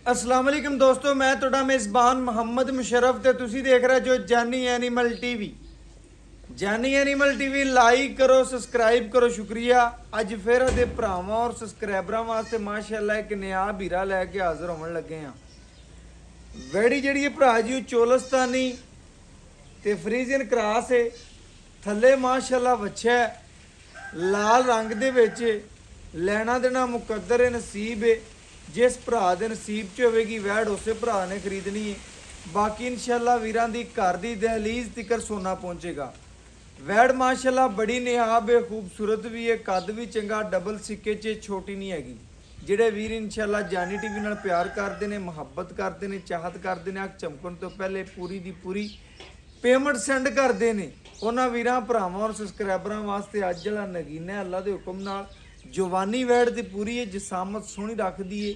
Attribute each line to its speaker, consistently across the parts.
Speaker 1: अस्सलाम वालेकुम दोस्तों, मैं ਤੁਹਾਡਾ मेज़बान ਮੁਹੰਮਦ ਮੁਸ਼ਰਫ ਤੇ ਤੁਸੀਂ ਦੇਖ ਰਹੇ ਜੋ ਜਾਨੀ ਐਨੀਮਲ ਟੀਵੀ। ਜਾਨੀ ਐਨੀਮਲ ਟੀਵੀ ਲਾਈਕ ਕਰੋ, ਸਬਸਕ੍ਰਾਈਬ ਕਰੋ, ਸ਼ੁਕਰੀਆ। ਅੱਜ ਫਿਰ ਉਹਦੇ ਭਰਾਵਾਂ ਔਰ ਸਬਸਕ੍ਰਾਈਬਰਾਂ ਵਾਸਤੇ ਮਾਸ਼ਾਅੱਲਾ ਇੱਕ ਨਿਆ ਵੀਰਾ ਲੈ ਕੇ ਹਾਜ਼ਰ ਹੋਣ ਲੱਗੇ ਆ। ਵੈੜੀ ਜਿਹੜੀ ਇਹ ਭਰਾ ਜੀ ਉਹ ਚੋਲਸਤਾਨੀ ਤੇ ਫਰੀਜ਼ੀਅਨ ਕ੍ਰਾਸ ਹੈ। ਥੱਲੇ ਮਾਸ਼ਾਅੱਲਾ ਵੱਛਾ ਲਾਲ ਰੰਗ ਦੇ ਵਿੱਚ ਲੈਣਾ ਦੇਣਾ ਮੁਕੱਦਰ ਹੈ, ਨਸੀਬ ਹੈ। जिस भरा के नसीब च होगी वैड़ उस भरा ने खरीदनी है। बाकी इंशाल्लाह वीरां दी घर दी दहलीज तिकर सोना पहुंचेगा। वैड़ माशाल्लाह बड़ी निहाब है, खूबसूरत भी है, कद भी चंगा, डबल सिक्के च छोटी नहीं हैगी। ਜਿਹੜੇ ਵੀਰ इंशाल्लाह जानी टीवी ਨਾਲ प्यार करते हैं, मुहब्बत करते हैं, चाहत करते हैं, अख चमकण तो पहले पूरी दी पूरी पेमेंट सेंड करते हैं। उन्होंने वीरां भरावां और सबसक्राइबरां वास्ते अज वाला नगीना अल्लाह के हुक्म नाल जवानी वैड़ दी पूरी है, जिसामत सोहनी रखदी है,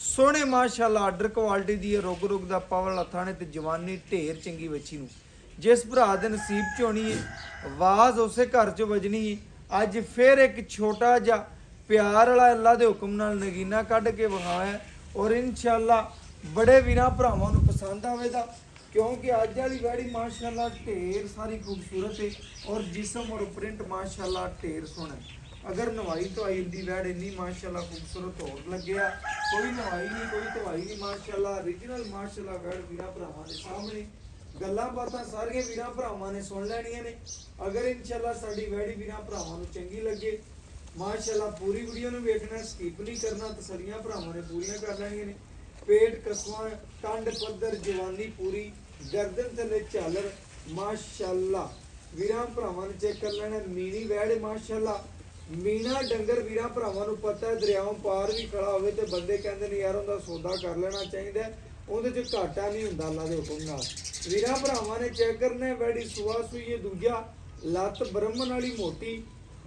Speaker 1: सोहने माशाअल्लाह आर्डर क्वालिटी दी है। रुग रुग दा पावल हत्थां ने ते जवानी ढेर चंगी बच्ची नूं जिस भरा दे नसीब च होनी है, आवाज़ उस घर च वजनी है। अज फिर एक छोटा जा प्यार वाला अल्लाह दे हुक्म नाल नगीना कढ के विखाया और इंशाअल्लाह बड़े वीरां भरावां नूं पसंद आवेगा, क्योंकि अज वाली वैड़ी माशाअल्लाह ढेर सारी खूबसूरत है और जिस्म और प्रिंट माशाअल्लाह ढेर सोहना है। अगर नवाई तो आई दी वैड़ इन्नी माशाअल्लाह खूबसूरत होर लगे, कोई नवाई नहीं कोई धवाई नहीं, माशाअल्लाह ओरिजिनल माशाअल्लाह वैड़ वीरां भरावां दे सामने गल्लां बातां सारियां वीरां भरावां ने सुन लैणियां ने। अगर इंशाअल्लाह साडी वैड़ी वीरां भरावां नूं चंगी लगे माशाअल्लाह पूरी वीडियो नूं वेखना, स्किप नहीं करना, तसल्लियां भरावां ने पूरीआं कर लैणियां ने। पेट कसवां टंड पद्धर जवानी पूरी, गर्दन थल्ले झालर माशाअल्लाह वीरां भरावां ने चेक कर लैणा। मीनी वैड़ माशाअल्लाह मीना डंगर वीरां भरावां नूं पता है दरियाओं पार भी खड़ा होवे ते बंदे कहंदे ने यार उहदा सौदा कर लेना चाहिदा, उहदे च घाटा नहीं हुंदा अल्लाह दे हुक्म नाल। वीरां भरावां ने चेक करना है वैड़ी सुआ सूई है, दूजा लत्त ब्रह्मन वाली मोटी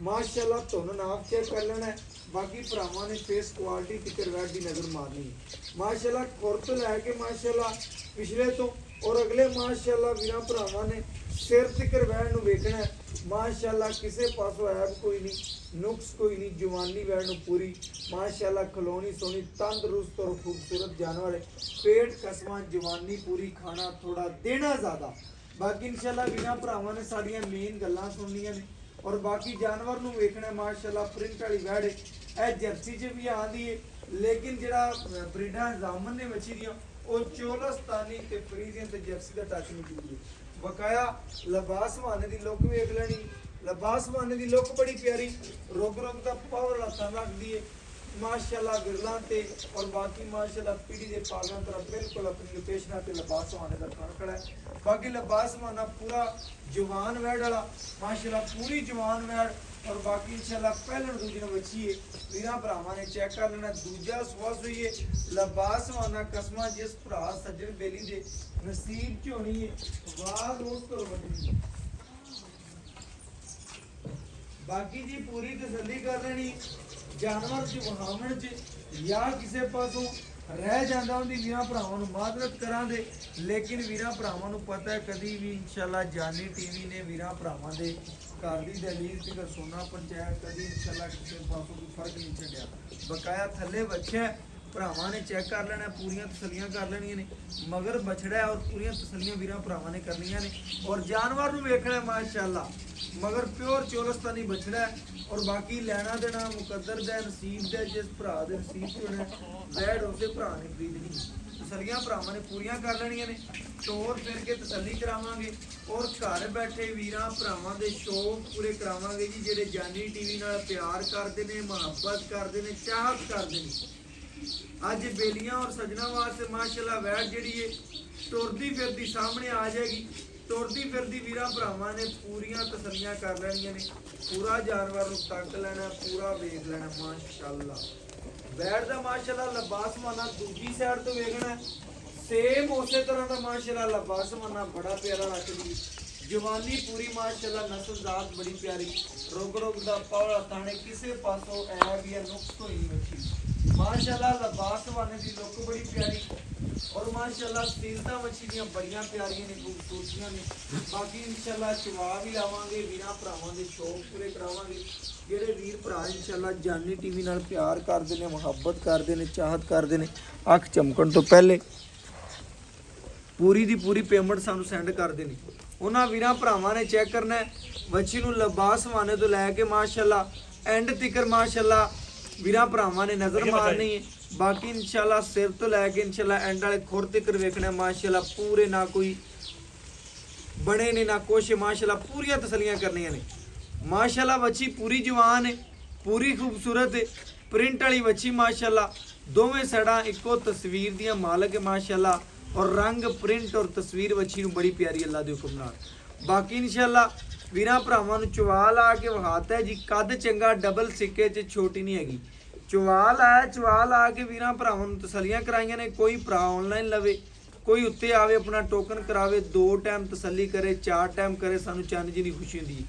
Speaker 1: माशाअल्लाह, धुन नाप चेक कर लेना है। बाकी भरावां ने फेस क्वालिटी तिकर वैड़ दी नज़र मारनी माशाअल्लाह, खुर तो लैके माशाअल्लाह पिछले तो और अगले माशाअल्लाह वीरां भरावां ने सिर तिकर वैड़ नूं वेखना है माशाअल्लाह, किसे पासों ऐब कोई नहीं, नुक्स कोई नहीं। जवानी वैड़ नूं पूरी माशाअल्लाह, खलोनी सोनी, तंदरुस्त और खूबसूरत जानवर है। पेट कसमा जवानी पूरी, खाना थोड़ा देना ज़्यादा। बाकी इंशाअल्लाह वीरां भरावां ने साडियां मेन गल्लां सुननियां ने और बाकी जानवर नूं वेखना माशाअल्लाह। प्रिंट वाली वैड़ है, जर्सी च भी आंदी है, लेकिन जिहड़ा ब्रीडां जामन ने मच्छी दियां ਉਹ ਚੋਲਸਤਾਨੀ ਤੇ ਫਰੀਜ਼ੀਅਨ ਤੇ ਜਰਸੀ ਦਾ ਟੱਚ ਨਹੀਂ ਦਿੰਦੀ। ਬਕਾਇਆ ਲਿਬਾਸ ਮਾਨੇ ਦੀ ਲੁੱਕ ਵੇਖ ਲੈਣੀ, ਲਿਬਾਸ ਮਾਨੇ ਦੀ ਲੁੱਕ ਬੜੀ ਪਿਆਰੀ, ਰੁਗ ਰੁਗ ਦਾ ਪਾਵਰ ਹੱਥਾਂ ਲੱਗਦੀ ਹੈ ਮਾਸ਼ਾਅੱਲਾ ਵਿਰਲਾਂ ਤੇ और बाकी माशाअल्लाह पीढ़ी के पागों तरफ बिल्कुल अपनी लोकेशन ते लिबास माने का खान खड़ा है। बाकी लिबास माना पूरा जवान वैड़ वाला माशाअल्लाह, पूरी जवान वैड़ और बाकी इंशाअल्लाह पहले दूजे ने बची है। वीरां भरावां ने चेक कर लेना, दूजा सुआ सूई है, लिबास माना कसमा जिस भरा सज्जन बेली दे नसीब च होनी है, वाह रोज तो वड्डी। बाकी जी पूरी तसल्ली कर लेनी, जानवर च वहावण च या किसी पासों रह जाता उनकी वीरां भरावां नूं मादरत करांदे, लेकिन वीरां भरावां नूं पता है कभी भी इंशाअल्लाह जानी टीवी ने वीरां भरावां दे घर दी दहलीज तिकर सोना पहुंचाया, कभी इंशाअल्लाह किसी पासों कोई फर्क नहीं छड्डिया। बकाया थल्ले बच्चा भरावां ने चेक कर लेना, पूरियां तसल्लियां कर लेनियां ने, मगर बछड़ा है और पूरियां तसल्लियां वीरां भरावां ने करनियां ने। और जानवर नूं वेखना माशाअल्लाह, मगर प्योर चोलस्तानी बछड़ा है और बाकी लैना देना मुकद्दर दे नसीब दे, जिस भरा दे नसीब च होना वैड़ उसे भरा ने खरीदनी। तसल्लियां भरावां ने पूरियां कर लेनियां ने, तोर फिर के तसल्ली करावांगे और घर बैठे वीरां भरावां दे शौक पूरे करावांगे जी, जेडे जानी टीवी नाल प्यार करदे ने, मुहब्बत करदे ने, चाहत करदे ने। अज बेलियां और सजना वास्ते माशाअल्लाह वैड़ जिहड़ी है तुरदी फिरदी सामने आ जाएगी। तुरदी फिरदी वीरां भरावां ने पूरियां तसल्लियां कर लैणियां ने, पूरा जानवर नूं तक लेना, पूरा वेख लेना माशाअल्लाह। वैड़ दा माशाअल्लाह लिबास माना दूजी साइड तो वेखना सेम उसे तरह दा माशाअल्लाह लिबास माना बड़ा प्यारा रखदी, जवानी पूरी माशाअल्लाह, नस्ल जात बड़ी प्यारी, रुग रुग दा पावड़ा थाने किसे पासों ऐब या नुक्स कोई नहीं बची। माशाल्लाह लबास वाले दी लुक बड़ी प्यारी और माशाल्लाह सीलता मच्छी दी बड़ियां प्यारियां ने खूबसूरतियां ने बाकी इंशाल्लाह चवा भी लावांगे वीरां भरावां दे शौक पूरे करावांगे ਜਿਹੜੇ ਵੀਰ ਭਰਾ इंशाल्लाह ਜਾਨੀ ਟੀਵੀ ਨਾਲ ਪਿਆਰ ਕਰਦੇ ਨੇ ਮੁਹੱਬਤ ਕਰਦੇ ਨੇ ਚਾਹਤ ਕਰਦੇ ਨੇ ਅੱਖ ਚਮਕਣ ਤੋਂ ਪਹਿਲੇ ਪੂਰੀ ਦੀ ਪੂਰੀ ਪੇਮੈਂਟ ਸਾਨੂੰ ਸੈਂਡ ਕਰਦੇ ਨੇ ਉਹਨਾਂ ਵੀਰਾਂ ਭਰਾਵਾਂ ਨੇ ਚੈੱਕ ਕਰਨਾ ਹੈ ਬੱਚੀ ਨੂੰ ਲਿਬਾਸ ਵਾਨੇ ਤੋਂ ਲੈ ਕੇ ਮਾਸ਼ਾਅੱਲਾ ਐਂਡ ਤੱਕ ਮਾਸ਼ਾਅੱਲਾ ਵੀਰਾਂ ਭਰਾਵਾਂ ਨੇ ਨਜ਼ਰ ਮਾਰਨੀ ਹੈ ਬਾਕੀ ਇਨਸ਼ਾਅੱਲਾ ਸਿਰ ਤੋਂ ਲੈ ਕੇ ਇਨਸ਼ਾਅੱਲਾ ਐਂਡ ਵਾਲੇ ਖੁਰ ਤੱਕ ਵੇਖਣਾ ਮਾਸ਼ਾਅੱਲਾ ਪੂਰੇ ਨਾ ਕੋਈ ਬਣੇ ਨੇ ਨਾ ਕੁਛ ਮਾਸ਼ਾਅੱਲਾ ਪੂਰੀਆਂ ਤਸੱਲੀਆਂ ਕਰਨੀਆਂ ਨੇ माशाल्लाह बच्ची पूरी जवान है पूरी खूबसूरत है प्रिंट वाली बच्ची माशाल्लाह दोवें साइडा इको तस्वीर दियां मालक है माशाल्लाह और रंग प्रिंट और तस्वीर बच्ची नूं बड़ी प्यारी अल्लाह दे हुक्म नाल बाकी इंशाल्लाह वीरां भरावां नूं चवाल आ के वहाता है जी कद चंगा डबल सिक्के च छोटी नहीं हैगी चवाल आ के वीरां भरावां नूं तसल्लियां कराईयां ने कोई भरा ऑनलाइन लवे कोई उत्ते आवे अपना टोकन करावे 2 टाइम तसल्ली करे 4 टाइम करे सानूं चंद जी नहीं खुशी हुंदी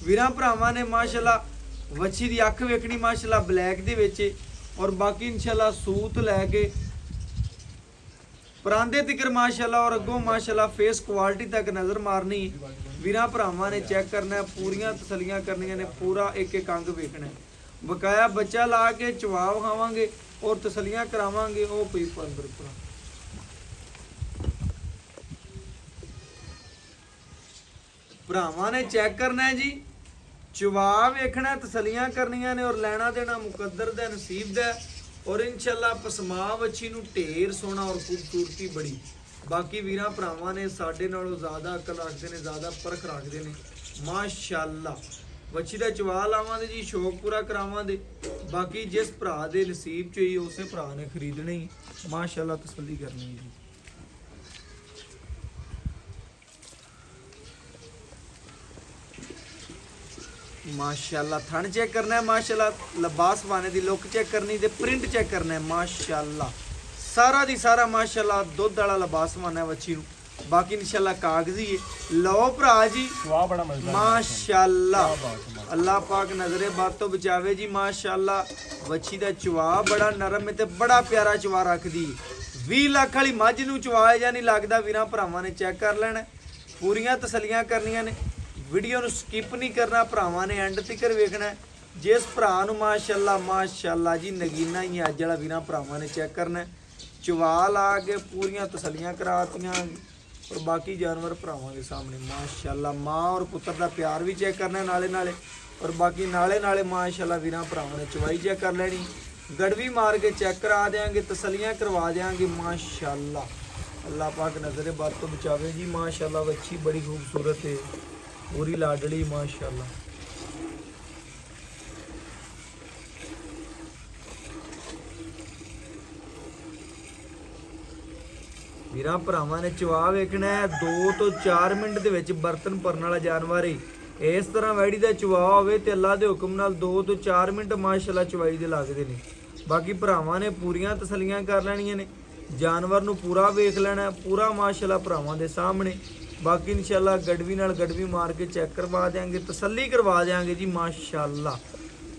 Speaker 1: ਵੀਰਾਂ ਭਰਾਵਾਂ ਨੇ ਮਾਸ਼ਾਅੱਲਾ ਵੱਛੀ ਦੀ ਅੱਖ ਵੇਖਣੀ ਮਾਸ਼ਾਅੱਲਾ ਬਲੈਕ ਦੇ ਵਿੱਚ ਔਰ ਬਾਕੀ ਇਨਸ਼ਾਅੱਲਾ ਸੂਤ ਲੈ ਕੇ ਪਰਾਂਦੇ ਤਿਕਰ ਮਾਸ਼ਾਅੱਲਾ ਔਰ ਅੱਗੋਂ ਮਾਸ਼ਾਅੱਲਾ ਫੇਸ ਕੁਆਲਿਟੀ ਤੱਕ ਨਜ਼ਰ ਮਾਰਨੀ ਵੀਰਾਂ ਭਰਾਵਾਂ ਨੇ ਚੈੱਕ ਕਰਨਾ ਪੂਰੀਆਂ ਤਸੱਲੀਆਂ ਕਰਨੀਆਂ ਨੇ ਪੂਰਾ ਇੱਕ ਇੱਕ ਅੰਗ ਵੇਖਣਾ ਬਕਾਇਆ ਬੱਚਾ ਲਾ ਕੇ ਚਵਾ ਖਾਵਾਂਗੇ ਔਰ ਤਸੱਲੀਆਂ ਕਰਾਵਾਂਗੇ ਉਹ ਕੋਈ ਪੰਦਰ ਭਰਾਵਾਂ ਨੇ ਚੈੱਕ ਕਰਨਾ ਹੈ ਜੀ ਚਵਾ ਵੇਖਣਾ ਤਸੱਲੀਆਂ ਕਰਨੀਆਂ ਨੇ ਔਰ ਲੈਣਾ ਦੇਣਾ ਮੁਕੱਦਰ ਦਾ ਨਸੀਬ ਦਾ ਔਰ ਇਨਸ਼ਾਅੱਲਾ ਪਸਮਾ ਵੱਛੀ ਨੂੰ ਢੇਰ ਸੋਹਣਾ ਔਰ ਖੂਬਸੂਰਤੀ ਬੜੀ ਬਾਕੀ ਵੀਰਾਂ ਭਰਾਵਾਂ ਨੇ ਸਾਡੇ ਨਾਲੋਂ ਜ਼ਿਆਦਾ ਅਕਲ ਰੱਖਦੇ ਨੇ ਜ਼ਿਆਦਾ ਪਰਖ ਰੱਖਦੇ ਨੇ ਮਾਸ਼ਾਅੱਲਾ ਵੱਛੀ ਦਾ ਚਵਾ ਲਾਵਾਂਗੇ ਜੀ ਸ਼ੌਕ ਪੂਰਾ ਕਰਾਵਾਂਗੇ ਬਾਕੀ ਜਿਸ ਭਰਾ ਦੇ ਨਸੀਬ ਚ ਹੀ ਉਸੇ ਭਰਾ ਨੇ ਖਰੀਦਣੀ ਮਾਸ਼ਾਅੱਲਾ ਤਸੱਲੀ ਕਰਨੀ ਹੈ ਜੀ माशाल्लाह थन चेक करना है माशाल्लाह लिबास पाने दी लुक चेक करनी ते प्रिंट चेक करना है माशाल्लाह सारा दी सारा माशाल्लाह दुध वाला लिबास पाना है बच्ची नूं बाकी इंशाल्लाह कागजी है लो भरा जी माशाल्लाह अल्लाह पाक नजरे बात तो बचावे जी माशाल्लाह बच्ची दा चवा बड़ा नरम है ते बड़ा प्यारा चवा रखदी 20 लाख वाली मझ नूं चवा या नहीं लगदा वीरां भरावां ने चेक कर लेना पूरियां तसल्लियां करनियां ने वीडियो ਨੂੰ ਸਕਿਪ ਨਹੀਂ ਕਰਨਾ ਭਰਾਵਾਂ ਨੇ ਐਂਡ ਤੱਕ ਵੇਖਣਾ ਜਿਸ ਭਰਾ ਨੂੰ ਮਾਸ਼ਾਅੱਲਾ ਜੀ ਨਗੀਨਾ ਹੀ ਅੱਜ ਵਾਲਾ ਵੀਰਾਂ ਭਰਾਵਾਂ ਨੇ ਚੈੱਕ ਕਰਨਾ ਚਵਾ ਲਾ ਕੇ ਪੂਰੀਆਂ ਤਸੱਲੀਆਂ ਕਰਾਤੀਆਂ ਔਰ ਬਾਕੀ ਜਾਨਵਰ ਭਰਾਵਾਂ ਦੇ ਸਾਹਮਣੇ ਮਾਸ਼ਾਅੱਲਾ ਮਾਂ ਔਰ ਪੁੱਤਰ ਦਾ ਪਿਆਰ ਵੀ ਚੈੱਕ ਕਰਨਾ ਨਾਲੇ ਔਰ ਬਾਕੀ ਨਾਲੇ ਮਾਸ਼ਾਅੱਲਾ ਵੀਰਾਂ ਭਰਾਵਾਂ ਨੇ ਚਵਾਈ ਚੈੱਕ ਕਰ ਲੈਣੀ ਗੜਵੀ ਮਾਰ ਕੇ ਚੈੱਕ ਕਰਾ ਦੇਾਂਗੇ ਤਸੱਲੀਆਂ ਕਰਵਾ ਦੇਾਂਗੇ ਮਾਸ਼ਾਅੱਲਾ अल्लाह पाक नजर बात तो बचावे जी माशाल्लाह बच्ची बड़ी खूबसूरत है पूरी लाडली माशाल्लाह ਵੀਰਾਂ ਭਰਾਵਾਂ ਨੇ ਚਵਾ ਵੇਖਣਾ ਹੈ 2 ਤੋਂ 4 ਮਿੰਟ ਦੇ ਵਿੱਚ ਬਰਤਨ ਭਰਨ ਵਾਲਾ ਜਾਨਵਰ ਹੈ ਇਸ ਤਰ੍ਹਾਂ ਵੈੜੀ ਦਾ ਚਵਾ ਹੋਵੇ ਤੇ ਅੱਲਾ ਦੇ ਹੁਕਮ ਨਾਲ 2 ਤੋਂ 4 ਮਿੰਟ ਮਾਸ਼ਾਅੱਲਾ ਚਵਾਈ ਦੇ ਲੱਗਦੇ ਨੇ ਬਾਕੀ ਭਰਾਵਾਂ ਨੇ ਪੂਰੀਆਂ ਤਸੱਲੀਆਂ ਕਰ ਲੈਣੀਆਂ ਨੇ जानवर ਨੂੰ पूरा वेख लेना पूरा माशाल्लाह भरावां दे सामने बाकी इंशाल्लाह गड़वी नाल गड़वी मार के चेक करवा देंगे तसल्ली करवा देंगे जी माशाल्लाह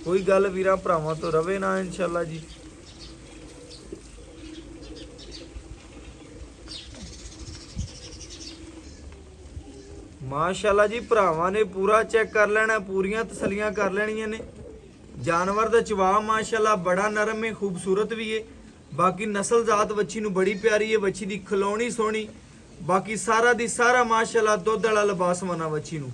Speaker 1: कोई गल वीरां भरावां तो रवे ना इंशाल्लाह जी माशाल्लाह जी भरावां ने पूरा चेक कर लेना पूरियां तसल्लियां कर लेनियां ने जानवर दा चवा माशाल्लाह बड़ा नरम है खूबसूरत भी है बाकी नस्ल जात बच्ची नूं बड़ी प्यारी है बच्ची दी खिलौनी सोहनी बाकी सारा दी सारा माशाल्लाह दुध वाला लिबास मना बच्ची नूं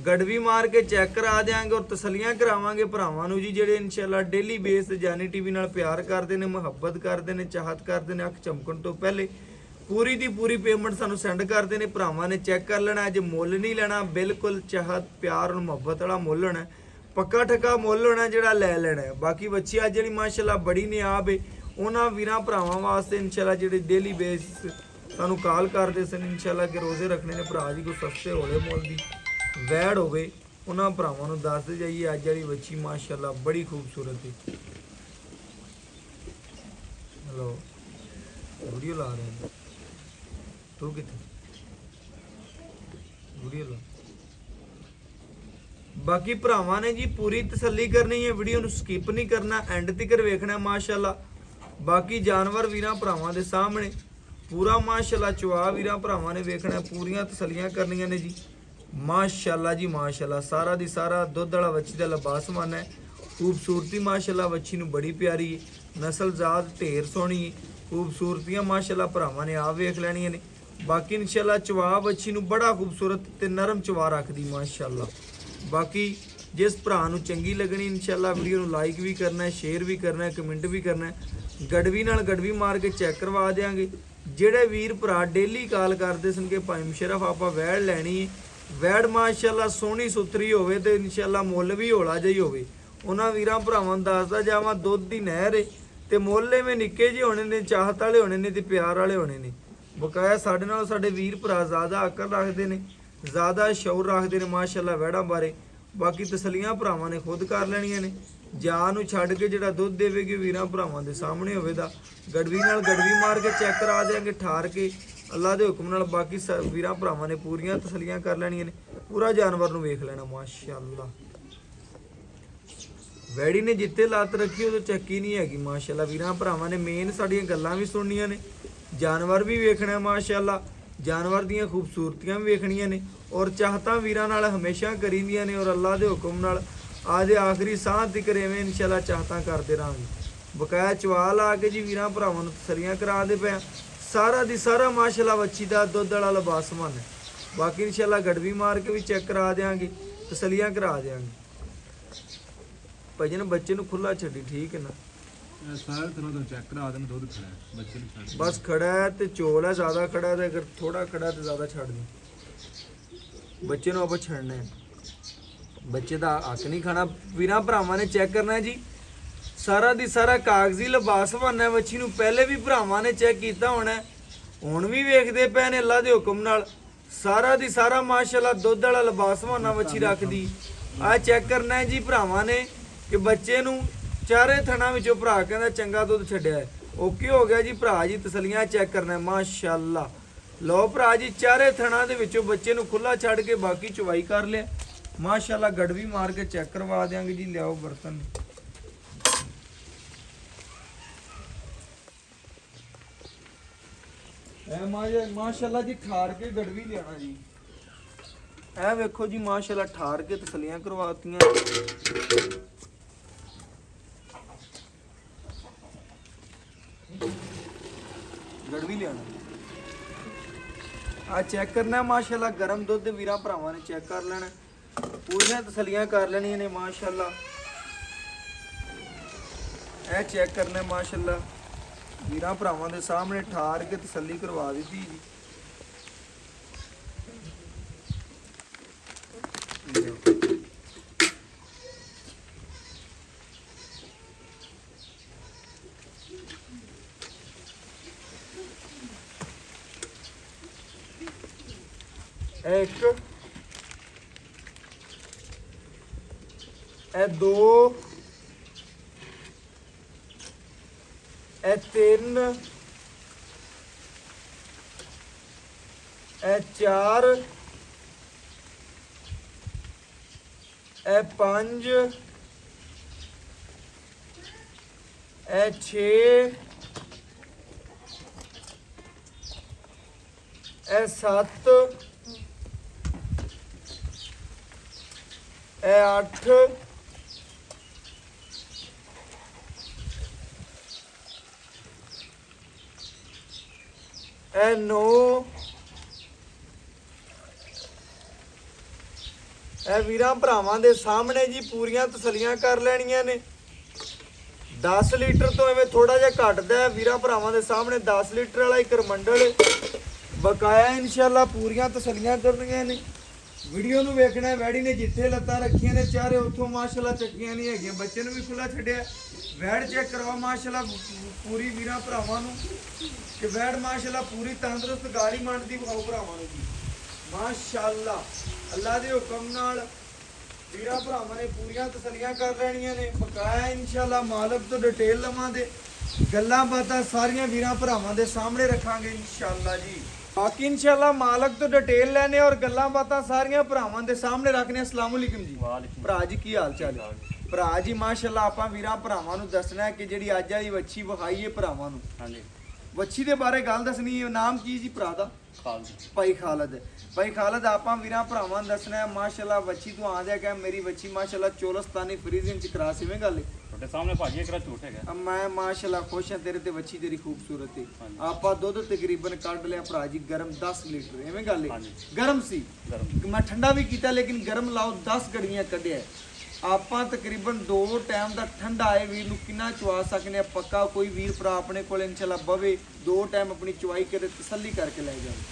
Speaker 1: गड़वी मार के चेक करा देंगे और तसल्लियां करावांगे भरावां नूं जी जेडे इंशाल्लाह डेली बेस जानी टीवी नाल प्यार करदे ने मुहब्बत करदे ने चाहत करदे ने अख चमकण तो पहले पूरी दी पूरी पेमेंट सानूं सेंड करदे ने भरावां ने चेक कर लेना अज मुੱਲ नहीं लेना बिल्कुल चाहत प्यार और मुहब्बत वाला मुੱਲ होना पक्का ठका मुੱਲ होना जेड़ा लै लेना बाकी बच्ची अज जेहड़ी माशाल्लाह बड़ी नियाब है उन्होंने वीरां भरावां वास्ते इंशाल्लाह जेडे डेली बेस सानू कॉल करते सन इंशाल्लाह कि रोजे रखने ने भरा जी कोई सस्ते होले मुल दी वैड़ होवे उन्होंने भरावां नूं दसदे जाइए अज वाली बच्ची माशाल्लाह बड़ी खूबसूरत है हेलो वीडियो ला रहे हैं तू किथे वीडियो ला बाकी भरावां ने जी पूरी तसल्ली करनी है वीडियो नूं स्किप नहीं करना एंड तक वेखना माशाल्लाह ਬਾਕੀ ਜਾਨਵਰ ਵੀਰਾਂ ਭਰਾਵਾਂ ਦੇ ਸਾਹਮਣੇ ਪੂਰਾ ਮਾਸ਼ਾਅੱਲਾ ਚਵਾ ਵੀਰਾਂ ਭਰਾਵਾਂ ਨੇ ਵੇਖਣਾ, ਪੂਰੀਆਂ ਤਸੱਲੀਆਂ ਕਰਨੀਆਂ ਨੇ ਜੀ। ਮਾਸ਼ਾਅੱਲਾ ਜੀ ਮਾਸ਼ਾਅੱਲਾ, ਸਾਰਾ ਦੀ ਸਾਰਾ ਦੁੱਧ ਵਾਲਾ ਵੱਛੀ ਦਾ ਲਿਬਾਸਮਾਨ ਹੈ। ਖੂਬਸੂਰਤੀ ਮਾਸ਼ਾਅੱਲਾ ਵੱਛੀ ਨੂੰ ਬੜੀ ਪਿਆਰੀ ਹੈ, ਨਸਲ ਜ਼ਾਤ ਢੇਰ ਸੋਹਣੀ ਹੈ, ਖੂਬਸੂਰਤੀਆਂ ਮਾਸ਼ਾਅੱਲਾ ਭਰਾਵਾਂ ਨੇ ਆਪ ਵੇਖ ਲੈਣੀਆਂ ਨੇ। ਬਾਕੀ ਇਨਸ਼ਾਅੱਲਾ ਚਵਾ ਵੱਛੀ ਨੂੰ ਬੜਾ ਖੂਬਸੂਰਤ ਤੇ ਨਰਮ ਚਵਾ ਰੱਖਦੀ ਮਾਸ਼ਾਅੱਲਾ। ਬਾਕੀ ਜਿਸ ਭਰਾ ਨੂੰ ਚੰਗੀ ਲੱਗਣੀ ਇਨਸ਼ਾਅੱਲਾ ਵੀਡੀਓ ਨੂੰ ਲਾਈਕ ਵੀ ਕਰਨਾ ਹੈ, ਸ਼ੇਅਰ ਵੀ ਕਰਨਾ ਹੈ, ਕਮੈਂਟ ਵੀ ਕਰਨਾ ਹੈ। ਗੜਵੀ ਨਾਲ ਗੜਵੀ ਮਾਰ ਕੇ ਚੈੱਕ ਕਰਵਾ ਦੇਵਾਂਗੇ। ਜਿਹੜੇ ਵੀਰ ਭਰਾ ਡੇਲੀ ਕਾਲ ਕਰਦੇ ਸਨ ਕਿ ਭਾਈ ਮੁਸ਼ਰਫ ਆਪਾਂ ਵੈੜ ਲੈਣੀ ਹੈ, ਵੈੜ ਮਾਸ਼ਾਅੱਲਾ ਸੋਹਣੀ ਸੁਥਰੀ ਹੋਵੇ ਤੇ ਇਨਸ਼ਾਅੱਲਾ ਮੁੱਲ ਵੀ ਹੌਲਾ ਜਿਹਾ ਹੀ ਹੋਵੇ, ਉਹਨਾਂ ਵੀਰਾਂ ਭਰਾਵਾਂ ਨੂੰ ਦੱਸਦਾ ਜਾਵਾਂ ਦੁੱਧ ਦੀ ਨਹਿਰ ਏ ਤੇ ਮੁੱਲ ਐਵੇਂ ਨਿੱਕੇ ਜਿਹੇ ਹੋਣੇ ਨੇ, ਚਾਹਤ ਵਾਲੇ ਹੋਣੇ ਨੇ ਤੇ ਪਿਆਰ ਵਾਲੇ ਹੋਣੇ ਨੇ। ਬਕਾਇਆ ਸਾਡੇ ਨਾਲ ਸਾਡੇ ਵੀਰ ਭਰਾ ਜ਼ਿਆਦਾ ਅਕਲ ਰੱਖਦੇ ਨੇ, ਜ਼ਿਆਦਾ ਸ਼ੌਰ ਰੱਖਦੇ ਨੇ ਮਾਸ਼ਾਅੱਲਾ ਵੈੜਾਂ ਬਾਰੇ। ਬਾਕੀ ਤਸੱਲੀਆਂ ਭਰਾਵਾਂ ਨੇ ਖੁਦ ਕਰ ਲੈਣੀਆਂ ਨੇ। ਜਾਨ ਨੂੰ ਛੱਡ ਕੇ ਜਿਹੜਾ ਦੁੱਧ ਦੇਵੇਗੀ ਵੀਰਾਂ ਭਰਾਵਾਂ ਦੇ ਸਾਹਮਣੇ ਹੋਵੇਗਾ। ਗੜਵੀ ਨਾਲ ਗੜਵੀ ਮਾਰ ਕੇ ਚੈੱਕ ਕਰਾ ਦੇਾਂਗੇ, ਠਾਰ ਕੇ ਅੱਲਾ ਦੇ ਹੁਕਮ ਨਾਲ। ਬਾਕੀ ਵੀਰਾਂ ਭਰਾਵਾਂ ਨੇ ਪੂਰੀਆਂ ਤਸੱਲੀਆਂ ਕਰ ਲੈਣੀਆਂ ਨੇ, ਪੂਰਾ ਜਾਨਵਰ ਨੂੰ ਵੇਖ ਲੈਣਾ ਮਾਸ਼ਾਅੱਲਾ। ਵੈੜੀ ਨੇ ਜਿੱਥੇ ਲੱਤ ਰੱਖੀ ਉਦੋਂ ਚੱਕੀ ਨਹੀਂ ਹੈਗੀ ਮਾਸ਼ਾਅੱਲਾ। ਵੀਰਾਂ ਭਰਾਵਾਂ ਨੇ ਮੇਨ ਸਾਡੀਆਂ ਗੱਲਾਂ ਵੀ ਸੁਣਨੀਆਂ ਨੇ, ਜਾਨਵਰ ਵੀ ਵੇਖਣਾ ਮਾਸ਼ਾਅੱਲਾ, ਜਾਨਵਰ ਦੀਆਂ ਖੂਬਸੂਰਤੀਆਂ ਵੀ ਵੇਖਣੀਆਂ ਨੇ ਔਰ ਚਾਹਤਾਂ ਵੀਰਾਂ ਨਾਲ ਹਮੇਸ਼ਾ ਕਰੀਦੀਆਂ ਨੇ ਔਰ ਅੱਲਾ ਦੇ ਹੁਕਮ ਨਾਲ ਆਦੇ ਆਖਰੀ ਸਾਹ ਤੱਕ ਐਵੇਂ ਇਨਸ਼ਾਅੱਲਾ ਚਾਹਤਾਂ ਕਰਦੇ ਰਹਾਂਗੇ। ਬਕਾਇਆ ਚਵਾ ਲਾ ਕੇ ਜੀ ਵੀਰਾਂ ਭਰਾਵਾਂ ਨੂੰ ਤਸੱਲੀਆਂ ਕਰਾ ਦੇ ਪਿਆ। ਸਾਰਾ ਦੀ ਸਾਰਾ ਮਾਸ਼ਾਅੱਲਾ ਵੱਛੀ ਦਾ ਦੁੱਧ ਵਾਲਾ ਲਿਬਾਸਮਾਨ ਹੈ। ਬਾਕੀ ਇਨਸ਼ਾਅੱਲਾ ਗੜਵੀ ਮਾਰ ਕੇ ਵੀ ਚੈੱਕ ਕਰਾ ਦੇਵਾਂਗੇ, ਤਸੱਲੀਆਂ ਕਰਾ ਦੇਵਾਂਗੇ। ਭਜਨ ਬੱਚੇ ਨੂੰ ਖੁੱਲਾ ਛੱਡੀ, ਠੀਕ ਹੈ ਨਾ?
Speaker 2: ਸਾਰੇ ਤਰ੍ਹਾਂ ਦਾ ਚੈੱਕ ਕਰਾ ਦੇਣ, ਦੁੱਧ ਖੜਾ ਹੈ ਬੱਚੇ ਨੂੰ ਛੱਡ।
Speaker 1: ਬਸ ਖੜਾ ਹੈ ਤੇ ਚੋਲ ਹੈ, ਜ਼ਿਆਦਾ ਖੜਾ ਹੈ ਤੇ ਅਗਰ ਥੋੜਾ ਖੜਾ ਤੇ ਜ਼ਿਆਦਾ ਛੱਡ ਦੇ। ਬੱਚੇ ਨੂੰ ਆਪਾਂ ਛੱਡਣਾ ਹੈ, ਬੱਚੇ ਦਾ ਹੱਕ ਨਹੀਂ ਖਾਣਾ। ਵੀਰਾਂ ਭਰਾਵਾਂ ਨੇ ਚੈੱਕ ਕਰਨਾ ਜੀ, ਸਾਰਾ ਦੀ ਸਾਰਾ ਕਾਗਜ਼ੀ ਲਿਬਾਸ ਬਣਨਾ ਵੱਛੀ ਨੂੰ। ਪਹਿਲੇ ਵੀ ਭਰਾਵਾਂ ਨੇ ਚੈੱਕ ਕੀਤਾ ਹੋਣਾ, ਹੁਣ ਵੀ ਵੇਖਦੇ ਪਏ ਨੇ ਅੱਲਾ ਦੇ ਹੁਕਮ ਨਾਲ। ਸਾਰਾ ਦੀ ਸਾਰਾ ਮਾਸ਼ਾਅੱਲਾ ਦੁੱਧ ਵਾਲਾ ਲਿਬਾਸ ਬਣਨਾ ਵੱਛੀ ਰੱਖਦੀ। ਆ ਚੈੱਕ ਕਰਨਾ ਹੈ ਜੀ ਭਰਾਵਾਂ ਨੇ ਕਿ ਬੱਚੇ ਨੂੰ ਚਾਰੇ ਥਣਾ ਵਿੱਚੋਂ ਭਰਾ ਕਹਿੰਦਾ ਚੰਗਾ ਦੁੱਧ ਛੱਡਿਆ ਹੈ। ਓਕੇ ਹੋ ਗਿਆ ਜੀ ਭਰਾ ਜੀ, ਤਸੱਲੀਆਂ ਚੈੱਕ ਕਰਨਾ ਮਾਸ਼ਾਅੱਲਾ। ਲਓ ਭਰਾ ਜੀ, ਚਾਰੇ ਥਣਾ ਦੇ ਵਿੱਚੋਂ ਬੱਚੇ ਨੂੰ ਖੁੱਲਾ ਛੱਡ ਕੇ ਬਾਕੀ ਚਵਾਈ ਕਰ ਲਿਆ ਮਾਸ਼ਾਅੱਲਾ। ਗੜਵੀ ਮਾਰ ਕੇ ਚੈੱਕ ਕਰਵਾ ਦਿਆਂਗੇ ਜੀ। ਲਿਆਓ ਬਰਤਨ। ਇਹ ਮਾਸ਼ਾਅੱਲਾ ਜੀ ਠਾਰ ਕੇ ਗੜਵੀ ਲਿਆਣਾ ਜੀ। ਇਹ ਵੇਖੋ ਜੀ ਮਾਸ਼ਾਅੱਲਾ ਠਾਰ ਕੇ ਤਸੱਲੀਆਂ ਕਰਵਾਤੀਆਂ। ਗੜਵੀ ਲਿਆਣਾ ਆ ਚੈੱਕ ਕਰਨਾ ਮਾਸ਼ਾਅੱਲਾ। ਗਰਮ ਦੁੱਧ ਵੀਰਾਂ ਭਰਾਵਾਂ ਨੇ ਚੈੱਕ ਕਰ ਲੈਣਾ, ਪੂਰੀਆਂ ਤਸੱਲੀਆਂ ਕਰ ਲੈਣੀਆਂ ਨੇ ਮਾਸ਼ਾਅੱਲਾ। ਇਹ ਚੈੱਕ ਕਰਨਾ ਮਾਸ਼ਾਅੱਲਾ, ਵੀਰਾਂ ਭਰਾਵਾਂ ਦੇ ਸਾਹਮਣੇ ਠਾਰ ਕੇ ਤਸੱਲੀ ਕਰਵਾ ਦਿੱਤੀ ਜੀ। एक ए दो ए तीन ए चार ए पांच ए छे ए सत्त ए 8 ए 9 ਇਹ ਵੀਰਾਂ ਭਰਾਵਾਂ ਦੇ ਸਾਹਮਣੇ ਜੀ ਪੂਰੀਆਂ ਤਸੱਲੀਆਂ ਕਰ ਲੈਣੀਆਂ ਨੇ। 10 ਲੀਟਰ ਤੋਂ ਐਵੇਂ ਥੋੜਾ ਜਿਹਾ ਘਟਦਾ ਹੈ ਵੀਰਾਂ ਭਰਾਵਾਂ ਦੇ ਸਾਹਮਣੇ। 10 ਲੀਟਰ ਵਾਲਾ ਇੱਕ ਰਮੰਡਲ ਬਕਾਇਆ ਇਨਸ਼ਾਅੱਲਾ ਪੂਰੀਆਂ ਤਸੱਲੀਆਂ ਕਰਨੀਆਂ ਨੇ। ਵੀਡੀਓ ਨੂੰ ਵੇਖਣਾ ਹੈ। ਵੈੜੀ ਨੇ ਜਿੱਥੇ ਲੱਤਾਂ ਰੱਖੀਆਂ ਨੇ ਚਾਰੇ ਉੱਥੋਂ ਮਾਸ਼ਾਅੱਲਾ ਚੱਕੀਆਂ ਨਹੀਂ ਹੈਗੀਆਂ। ਬੱਚੇ ਨੂੰ ਵੀ ਖੁੱਲਾ ਛੱਡਿਆ। ਵੈੜ ਚੈੱਕ ਕਰਵਾ ਮਾਸ਼ਾਅੱਲਾ ਪੂਰੀ ਵੀਰਾਂ ਭਰਾਵਾਂ ਨੂੰ ਕਿ ਵੈੜ ਮਾਸ਼ਾਅੱਲਾ ਪੂਰੀ ਤੰਦਰੁਸਤ ਗਾਲੀ ਮੰਡਦੀ ਵਿਖਾਓ ਭਰਾਵਾਂ ਨੂੰ ਜੀ ਮਾਸ਼ਾਅੱਲਾ। ਅੱਲਾ ਦੇ ਹੁਕਮ ਨਾਲ ਵੀਰਾਂ ਭਰਾਵਾਂ ਨੇ ਪੂਰੀਆਂ ਤਸੱਲੀਆਂ ਕਰ ਲੈਣੀਆਂ ਨੇ। ਬਕਾਇਆ ਇਨਸ਼ਾਅੱਲਾ ਮਾਲਕ ਤੋਂ ਡਿਟੇਲ ਲਵਾਂਗੇ, ਗੱਲਾਂ ਬਾਤਾਂ ਸਾਰੀਆਂ ਵੀਰਾਂ ਭਰਾਵਾਂ ਦੇ ਸਾਹਮਣੇ ਰੱਖਾਂਗੇ ਇਨਸ਼ਾਅੱਲਾ ਜੀ। ਬਾਕੀ ਇਨਸ਼ਾਅੱਲਾ ਮਾਲਕ ਤੋਂ ਡਿਟੇਲ ਲੈਣੇ ਔਰ ਗੱਲਾਂ ਬਾਤਾਂ ਸਾਰੀਆਂ ਭਰਾਵਾਂ ਦੇ ਸਾਹਮਣੇ ਰੱਖਣੇ। ਅਸਲਾਮ ਅਲੈਕੁਮ ਜੀ। ਭਰਾ ਜੀ ਕੀ ਹਾਲ ਚਾਲ ਹੈ? ਭਰਾ ਜੀ ਮਾਸ਼ਾਅੱਲਾ ਆਪਾਂ ਵੀਰਾਂ ਭਰਾਵਾਂ ਨੂੰ ਦੱਸਣਾ ਹੈ ਕਿ ਜਿਹੜੀ ਅੱਜ ਵਾਲੀ ਵੱਛੀ ਵਿਖਾਈਏ ਭਰਾਵਾਂ ਨੂੰ,
Speaker 3: ਹਾਂਜੀ
Speaker 1: ਵੱਛੀ ਦੇ ਬਾਰੇ ਗੱਲ ਦੱਸਣੀ ਹੈ। ਨਾਮ ਕੀ ਜੀ ਭਰਾ ਦਾ?
Speaker 3: ਖਾਲਸਾ
Speaker 1: ਭਾਈ ਖਾਲਦ। ਭਾਈ ਖਾਲਦ ਆਪਾਂ ਵੀਰਾਂ ਭਰਾਵਾਂ ਨੂੰ ਦੱਸਣਾ ਹੈ ਮਾਸ਼ਾਅੱਲਾ ਵੱਛੀ ਤੂੰ ਆ ਜਾ ਕੇ ਮੇਰੀ ਵੱਛੀ ਮਾਸ਼ਾਅੱਲਾ ਚੋਲਸਤਾਨੀ ਫਰੀਜ਼ਿੰਗ ਚ ਕਰਾ ਸੀਵੇਂ ਗੱਲ
Speaker 3: ਤੁਹਾਡੇ ਸਾਹਮਣੇ ਭਾਜੀ ਇੱਕ ਝੂਠ ਹੈਗਾ।
Speaker 1: ਮੈਂ ਮਾਸ਼ਾਅੱਲਾ ਖੁਸ਼ ਹਾਂ ਤੇਰੇ ਤੇ ਵੱਛੀ ਤੇਰੀ ਖੂਬਸੂਰਤ ਹੈ।
Speaker 3: ਹਾਂਜੀ।
Speaker 1: ਆਪਾਂ ਦੁੱਧ ਤਕਰੀਬਨ ਕੱਢ ਲਿਆ ਭਰਾ ਜੀ ਗਰਮ 10 ਲੀਟਰ ਐਵੇਂ ਗੱਲ ਹੈ।
Speaker 3: ਹਾਂਜੀ।
Speaker 1: ਗਰਮ ਸੀ,
Speaker 3: ਗਰਮ
Speaker 1: ਮੈਂ ਠੰਡਾ ਵੀ ਕੀਤਾ ਲੇਕਿਨ ਗਰਮ ਲਾਓ 10 ਗੜੀਆਂ ਕੱਢਿਆ। ਆਪਾਂ ਤਕਰੀਬਨ 2 ਟਾਈਮ ਦਾ ਠੰਡਾ ਆਏ ਵੀਰ ਨੂੰ ਕਿੰਨਾ ਚਵਾ ਸਕਨੇ ਆ। ਪੱਕਾ ਕੋਈ ਵੀਰ ਭਰਾ ਆਪਣੇ ਕੋਲ ਇਨਸ਼ਾਅੱਲਾ ਬਵੇ 2 ਟਾਈਮ ਆਪਣੀ ਚਵਾਈ ਕਰੇ ਤਸੱਲੀ ਕਰਕੇ ਲੈ ਜਾਵੇ।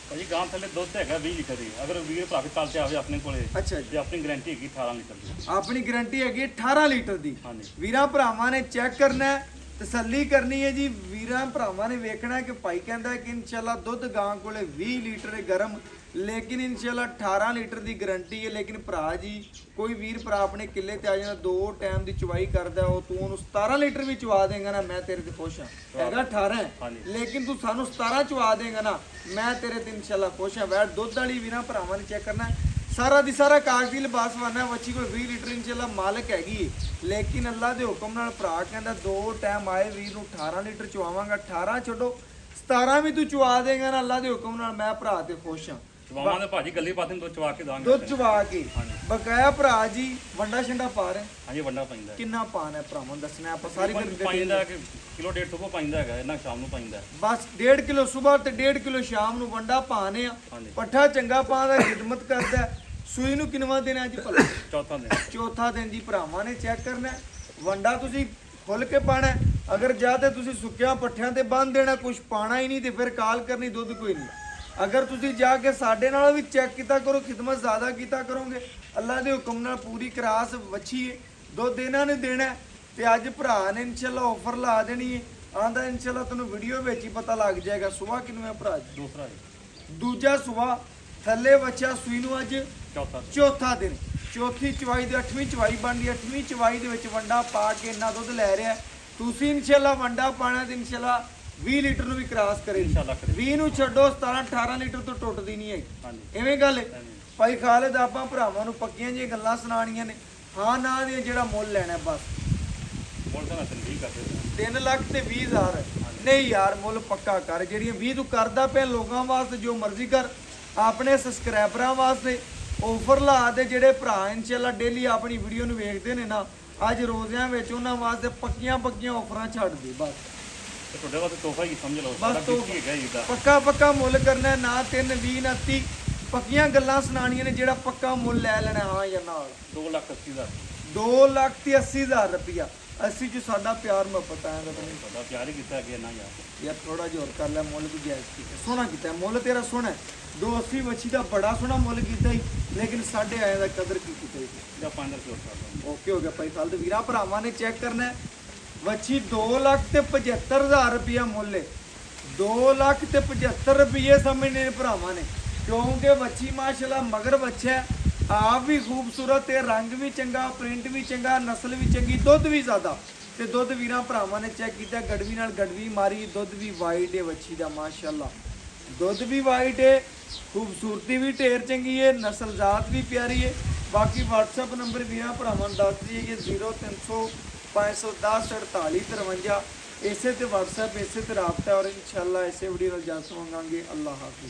Speaker 3: ਭਾਜੀ ਗਾਂ ਥੱਲੇ ਦੁੱਧ ਹੈਗਾ 20 ਲੀਟਰ ਦੀ। ਅਗਰ ਵੀਰ ਭਰਾ ਕੱਲ ਤੇ ਆਵੇ ਆਪਣੇ ਕੋਲੇ
Speaker 1: ਅੱਛਾ ਜੀ,
Speaker 3: ਤੇ ਆਪਣੀ ਗਾਰੰਟੀ ਹੈਗੀ 18 ਲੀਟਰ ਦੀ।
Speaker 1: ਆਪਣੀ ਗਾਰੰਟੀ ਹੈਗੀ 18 ਲੀਟਰ ਦੀ।
Speaker 3: ਹਾਂਜੀ
Speaker 1: ਵੀਰਾਂ ਭਰਾਵਾਂ ਨੇ ਚੈੱਕ ਕਰਨਾ ਹੈ, ਤਸੱਲੀ ਕਰਨੀ ਹੈ ਜੀ। ਵੀਰਾਂ ਭਰਾਵਾਂ ਨੇ ਵੇਖਣਾ ਹੈ ਕਿ ਭਾਈ ਕਹਿੰਦਾ ਹੈ ਕਿ ਇਨਸ਼ਾਅੱਲਾ ਦੁੱਧ ਗਾਂ ਕੋਲੇ 20 ਲੀਟਰ ਹੈ ਗਰਮ, ਲੇਕਿਨ ਇਨਸ਼ਾਅੱਲਾ 18 ਲੀਟਰ ਦੀ ਗਾਰੰਟੀ ਹੈ। ਲੇਕਿਨ ਭਰਾ ਜੀ ਕੋਈ ਵੀਰ ਭਰਾ ਆਪਣੇ ਕਿੱਲੇ ਤੇ ਆ ਜਾਂਦਾ 2 ਟਾਈਮ ਦੀ ਚਵਾਈ ਕਰਦਾ, ਉਹ ਤੂੰ ਉਹਨੂੰ 17 ਲੀਟਰ ਵੀ ਚਵਾ ਦੇਗਾ ਨਾ, ਮੈਂ ਤੇਰੇ ਤੇ ਖੁਸ਼ ਹਾਂ। ਹੈਗਾ 18 ਹੈ,
Speaker 3: ਹਾਂਜੀ।
Speaker 1: ਲੇਕਿਨ ਤੂੰ ਸਾਨੂੰ 17 ਚਵਾ ਦੇਗਾ ਨਾ, ਮੈਂ ਤੇਰੇ ਤੇ ਇਨਸ਼ਾਅੱਲਾ ਖੁਸ਼ ਹਾਂ। ਵੈਟ ਦੁੱਧ ਵਾਲੀ ਵੀਰਾਂ ਭਰਾਵਾਂ ਨੇ ਚੈੱਕ ਕਰਨਾ ਹੈ। ਸਾਰਾ ਦੀ ਸਾਰਾ ਕਾਗਜ਼ੀ ਲਿਬਾਸ ਵਾਨਾ ਵੱਛੀ ਕੋਲ 20 ਲੀਟਰ ਇਨਸ਼ਾਅੱਲਾ ਮਾਲਕ ਹੈਗੀ ਹੈ। ਲੇਕਿਨ ਅੱਲਾ ਦੇ ਹੁਕਮ ਨਾਲ ਭਰਾ ਕਹਿੰਦਾ 2 ਟਾਈਮ ਆਏ ਵੀਰ ਨੂੰ 18 ਲੀਟਰ ਚਵਾਵਾਂਗਾ। 18 ਛੱਡੋ 17 ਵੀ ਤੂੰ ਚਵਾ ਦੇਗਾ ਨਾ, ਅੱਲਾ ਦੇ ਹੁਕਮ ਨਾਲ ਮੈਂ ਭਰਾ ਤੇ ਖੁਸ਼ ਹਾਂ।
Speaker 3: ਚਵਾਵਾਂ ਦੇ ਭਾਜੀ ਗੱਲੀ ਪਾਸੇ ਨੂੰ ਦੁੱਧ ਚਵਾ ਕੇ ਦਾਂਗੇ।
Speaker 1: ਦੁੱਧ ਚਵਾ ਕੇ
Speaker 3: ਹਾਂਜੀ।
Speaker 1: ਬਕਾਇਆ ਭਰਾ ਜੀ ਵੰਡਾ ਛੰਡਾ ਪਾ ਰਹੇ
Speaker 3: ਹਾਂਜੀ ਵੰਡਾ ਪੈਂਦਾ ਹੈ।
Speaker 1: ਕਿੰਨਾ ਪਾਣਾ ਹੈ ਭਰਾਵਾਂ ਨੂੰ ਦੱਸਣਾ ਆਪਾਂ ਸਾਰੀ ਗੱਲ
Speaker 3: ਪੈਂਦਾ ਕਿ ਕਿਲੋ 1.5 ਸੁਬਹ ਪੈਂਦਾ ਹੈਗਾ, ਇਹਨਾਂ ਸ਼ਾਮ ਨੂੰ ਪੈਂਦਾ।
Speaker 1: ਬਸ 1.5 ਕਿਲੋ ਸਵੇਰ ਤੇ 1.5 ਕਿਲੋ ਸ਼ਾਮ ਨੂੰ ਵੰਡਾ ਪਾਣੇ ਆ।
Speaker 3: ਹਾਂਜੀ।
Speaker 1: ਪੱਠਾ ਚੰਗਾ ਪਾਉਂਦਾ, ਖਿਦਮਤ ਕਰਦਾ ਹੈ। ਸੂਈ ਨੂੰ ਕਿੰਨਵਾ ਦਿਨ ਅੱਜ ਭਲਾ?
Speaker 3: ਚੌਥਾ ਦਿਨ
Speaker 1: ਚੌਥਾ ਦਿਨ ਜੀ। ਭਰਾਵਾਂ ਨੇ ਚੈੱਕ ਕਰਨਾ ਹੈ। ਵੰਡਾ ਤੁਸੀਂ ਖੁੱਲ ਕੇ ਪਾਣਾ ਹੈ। ਅਗਰ ਜਾਂ ਤੇ ਤੁਸੀਂ ਸੁੱਕਿਆਂ ਪੱਠਿਆਂ ਤੇ ਬੰਨ ਦੇਣਾ, ਕੁਝ ਪਾਣਾ ਹੀ ਨਹੀਂ, ਤੇ ਫਿਰ ਕਾਲ ਕਰਨੀ ਦੁੱਧ ਕੋਈ ਨਹੀਂ। ਅਗਰ ਤੁਸੀਂ ਜਾ ਕੇ ਸਾਡੇ ਨਾਲ ਵੀ ਚੈੱਕ ਕੀਤਾ ਕਰੋ, ਖਿਦਮਤ ਜ਼ਿਆਦਾ ਕੀਤਾ ਕਰੋਗੇ, ਅੱਲਾ ਦੇ ਹੁਕਮ ਨਾਲ ਪੂਰੀ ਕਰਾਸ ਵੱਛੀ ਹੈ। ਦੁੱਧ ਇਹਨਾਂ ਨੇ ਦੇਣਾ ਹੈ। ਤੇ ਅੱਜ ਭਰਾ ਨੇ ਇਨਸ਼ਾਅੱਲਾ ਆਫਰ ਲਾ ਦੇਣੀ ਹੈ। ਆਂਦਾ ਇਨਸ਼ਾਅੱਲਾ ਤੁਹਾਨੂੰ ਵੀਡੀਓ ਵਿੱਚ ਹੀ ਪਤਾ ਲੱਗ ਜਾਏਗਾ। ਸੁਬਾਹ ਕਿੰਨਵੇਂ ਭਰਾ ਜੀ?
Speaker 3: ਦੂਸਰਾ ਹੈ
Speaker 1: ਦੂਜਾ ਸੁਬਾਹ ਥੱਲੇ ਬੱਚਾ ਸੂਈ ਨੂੰ ਅੱਜ
Speaker 3: ਚੌਥਾ
Speaker 1: ਚੌਥਾ ਦਿਨ। ਚੌਥੀ ਚਵਾਈ ਦੀ 8ਵੀਂ ਚਵਾਈ ਬਣਦੀ। 8ਵੀਂ ਚਵਾਈ ਦੇ ਵਿੱਚ ਵੰਡਾ ਪਾ ਕੇ ਇੰਨਾ ਦੁੱਧ ਲੈ ਰਿਹਾ। ਤੁਸੀਂ ਇਨਸ਼ਾਅੱਲਾ ਵੰਡਾ ਪਾਣਾ ਤੇ ਇਨਸ਼ਾਅੱਲਾ 20 ਲੀਟਰ ਨੂੰ ਵੀ ਕ੍ਰਾਸ ਕਰੇ।
Speaker 3: ਇਨਸ਼ਾਅੱਲਾ ਕਰੇ।
Speaker 1: 20 ਨੂੰ ਛੱਡੋ 17 18 ਲੀਟਰ ਤੋਂ ਟੁੱਟਦੀ ਨਹੀਂ ਹੈ।
Speaker 3: ਹਾਂਜੀ
Speaker 1: ਐਵੇਂ ਗੱਲ ਹੈ
Speaker 3: ਹਾਂਜੀ।
Speaker 1: ਭਾਈ ਖਾਲਿਦ ਆਪਾਂ ਭਰਾਵਾਂ ਨੂੰ ਪੱਕੀਆਂ ਜਿਹੀਆਂ ਗੱਲਾਂ ਸੁਣਾਣੀਆਂ ਨੇ। ਹਾਂ ਨਾ ਦੀਆਂ ਜਿਹੜਾ ਮੁੱਲ ਲੈਣਾ ਬਸ
Speaker 3: ਮੁੱਲ ਤਾਂ ਅਸੀਂ ਠੀਕ ਕਰਦੇ
Speaker 1: 3 ਲੱਖ ਤੇ 20,000 ਨਹੀਂ ਯਾਰ, ਮੁੱਲ ਪੱਕਾ ਕਰ। ਜਿਹੜੀਆਂ 20 ਤੂੰ ਕਰਦਾ ਪਿਆ ਲੋਕਾਂ ਵਾਸਤੇ ਜੋ ਮਰਜ਼ੀ ਕਰ, ਆਪਣੇ ਸਬਸਕ੍ਰਾਈਬਰਾਂ ਵਾਸਤੇ ਆਫਰ ਲਾ ਦੇ। ਜਿਹੜੇ ਭਰਾ ਇਨਸ਼ਾਅੱਲਾ ਡੇਲੀ ਆਪਣੀ ਵੀਡੀਓ ਨੂੰ ਵੇਖਦੇ ਨੇ ਨਾ, ਅੱਜ ਰੋਜ਼ਿਆਂ ਵਿੱਚ ਉਹਨਾਂ ਵਾਸਤੇ ਪੱਕੀਆਂ ਆਫਰਾਂ ਛੱਡ ਦੇ ਬਸ।
Speaker 3: ਤੇ ਤੁਹਾਡੇ ਵਾਸਤੇ ਤੋਹਫਾ ਹੀ ਸਮਝ ਲਓ।
Speaker 1: ਬਸ
Speaker 3: ਸਾਡਾ
Speaker 1: ਤੋਹਫਾ।
Speaker 3: ਗਿਫਟ ਹੀ ਹੈਗਾ ਜੀ ਦਾ।
Speaker 1: ਪੱਕਾ ਮੁੱਲ ਕਰਨਾ, ਨਾ 3 20 ਨਾ 30। ਪੱਕੀਆਂ ਗੱਲਾਂ ਸੁਣਾਣੀਆਂ ਨੇ, ਜਿਹੜਾ ਪੱਕਾ ਮੁੱਲ ਲੈ ਲੈਣਾ ਹਾਂ ਜਾਂ ਨਾਲ।
Speaker 3: 2,80,000
Speaker 1: 2,80,000 ਰੁਪਇਆ। 80 ਚ ਸਾਡਾ ਪਿਆਰ ਮੁਹੱਬਤ ਆਇਆ ਤਾਂ ਨਹੀਂ।
Speaker 3: ਤੁਹਾਡਾ ਪਿਆਰ ਹੀ ਕੀਤਾ ਅੱਗੇ ਨਾ ਯਾਰ।
Speaker 1: ਯਾਰ ਥੋੜਾ ਜਿਹਾ ਹੋਰ ਕਰ ਲੈ, ਮੁੱਲ ਵੀ ਜਾਇਜ਼ ਕੀਤਾ, ਸੋਹਣਾ ਕੀਤਾ ਮੁੱਲ ਤੇਰਾ ਸੋਹਣਾ ਹੈ। 280 ਵੱਛੀ ਦਾ ਬੜਾ ਸੋਹਣਾ ਮੁੱਲ ਕੀਤਾ ਹੀ, ਲੇਕਿਨ ਸਾਡੇ ਆਏ ਦਾ ਕਦਰ ਕੀ ਕੀਤਾ ਹੀ।
Speaker 3: ਜਾਂ 5 ਰੁਪਏ ਹੋਰ ਕਰ ਦਾਂਗੇ।
Speaker 1: ਓਕੇ ਹੋ ਗਿਆ ਭਾਈ ਖਾਲਦ। ਵੀਰਾਂ ਭਰਾਵਾਂ ਨੇ ਚੈੱਕ ਕਰਨਾ ਹੈ। ਵੱਛੀ 2,75,000 ਰੁਪਇਆ ਮੁੱਲ ਹੈ। 2,75,000 ਰੁਪਏ ਸਮਝਣੇ ਨੇ ਭਰਾਵਾਂ ਨੇ, ਕਿਉਂਕਿ ਵੱਛੀ ਮਾਸ਼ਾਅੱਲਾ ਮਗਰ ਬੱਚਾ ਹੈ, ਆਪ ਵੀ ਖੂਬਸੂਰਤ ਹੈ, ਰੰਗ ਵੀ ਚੰਗਾ, ਪ੍ਰਿੰਟ ਵੀ ਚੰਗਾ, ਨਸਲ ਵੀ ਚੰਗੀ, ਦੁੱਧ ਵੀ ਜ਼ਿਆਦਾ। ਤੇ ਦੁੱਧ ਵੀਰਾਂ ਭਰਾਵਾਂ ਨੇ ਚੈੱਕ ਕੀਤਾ, ਗੜਵੀ ਨਾਲ ਗੜਵੀ ਮਾਰੀ, ਦੁੱਧ ਵੀ ਵਾਈਟ ਹੈ ਵੱਛੀ ਦਾ ਮਾਸ਼ਾਅੱਲਾ। ਦੁੱਧ ਵੀ ਵਾਈਟ ਹੈ, ਖੂਬਸੂਰਤੀ ਵੀ ਢੇਰ ਚੰਗੀ ਹੈ, ਨਸਲ ਜ਼ਾਤ ਵੀ ਪਿਆਰੀ ਹੈ। ਬਾਕੀ WhatsApp ਨੰਬਰ ਵੀਰਾਂ ਭਰਾਵਾਂ ਨੂੰ ਦੱਸ ਦਈਏ ਕਿ 0300 510 48 53। ਇਸੇ ਤੇ WhatsApp, ਇਸੇ ਤੇ ਰਾਬਤਾ, ਔਰ ਇਨਸ਼ਾਅੱਲਾ ਇਸੇ ਵੀਡੀਓ ਨਾਲ ਜਾ ਸੁਣਾਂਗੇ। ਅੱਲਾਹ ਹਾਫਿਜ਼।